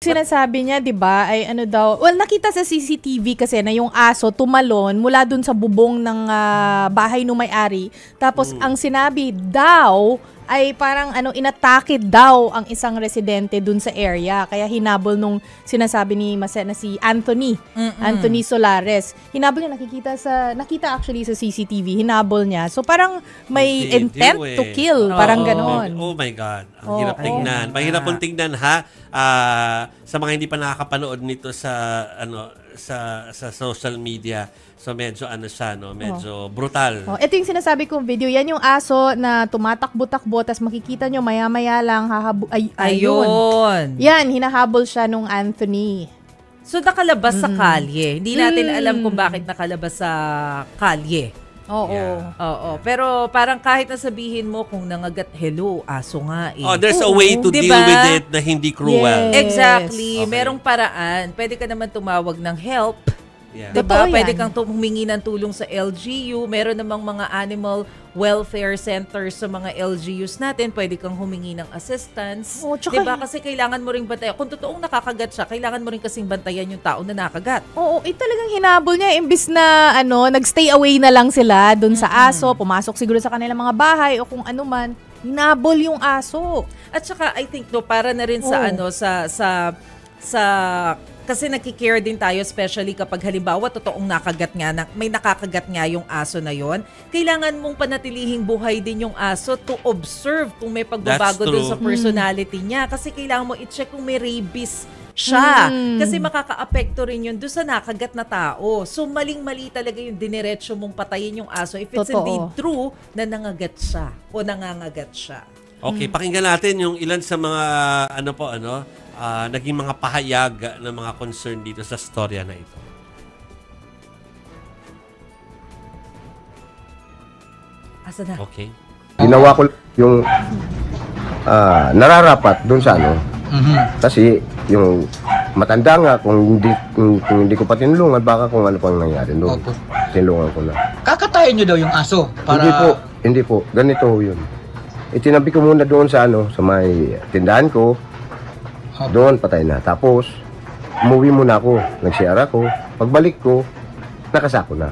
sinasabi niya, 'di ba, ay ano daw, well, nakita sa CCTV kasi na yung aso tumalon mula dun sa bubong ng bahay ng may-ari. Tapos ang sinabi daw ay parang inatake daw ang isang residente dun sa area. Kaya hinabol nung sinasabi ni Masena si Anthony Solares. Hinabol niya, nakita actually sa CCTV, hinabol niya. So parang may intent to kill, parang ganon. Oh my God. Ang hirap tingnan. Mahirap pong tingnan ha. Sa mga hindi pa nakakapanood nito sa sa social media. So medyo medyo brutal. Ito yung sinasabi kong video. Yan yung aso na tumatakbo-takbo, tas makikita nyo maya-maya lang ayun. Yan, hinahabol siya nung Anthony. So nakalabas sa kalye. Hindi natin alam kung bakit nakalabas sa kalye. Oo. Pero parang kahit nasabihin mo kung nangagat, hello, aso nga eh. There's a way to deal with it na hindi cruel. Exactly. Okay. Merong paraan. Pwede ka naman tumawag ng help. Diba? Pwede kang humingi ng tulong sa LGU. Meron namang mga animal welfare centers sa mga LGUs natin. Pwede kang humingi ng assistance. Diba? Kasi kailangan mo ring bantayan. Kung totoong nakakagat siya, kailangan mo rin kasing bantayan yung tao na nakagat. Talagang hinabol niya. Imbis na nagstay away na lang sila dun sa aso, pumasok siguro sa kanilang mga bahay o kung ano man, hinabol yung aso. At saka I think para na rin sa kasi nakikare din tayo, especially kapag halimbawa totoong may nakakagat nga yung aso na yon. Kailangan mong panatilihing buhay din yung aso to observe kung may pagbabago dun sa personality niya. Kasi kailangan mo i-check kung may rabies siya. Kasi makaka-apekto rin yun doon sa nakagat na tao. So maling-mali talaga yung diniretso mong patayin yung aso if it's indeed true na nangagat siya o nangangagat siya. Okay, pakinggan natin yung ilan sa mga naging mga pahayag ng mga concern dito sa storya na ito. Asa na? Okay. Ginawa ko yung nararapat doon sa kasi yung matanda nga kung hindi ko pa tinulungan, baka kung ano pang nangyari doon. Tinulungan ko na. Kakatayin nyo daw yung aso? Para... Hindi po. Ganito yun. Itinabi ko muna doon sa sa may tindahan ko. Doon, patay na. Tapos, umuwi muna ako. Nag-CR ako. Pagbalik ko, nakasako na.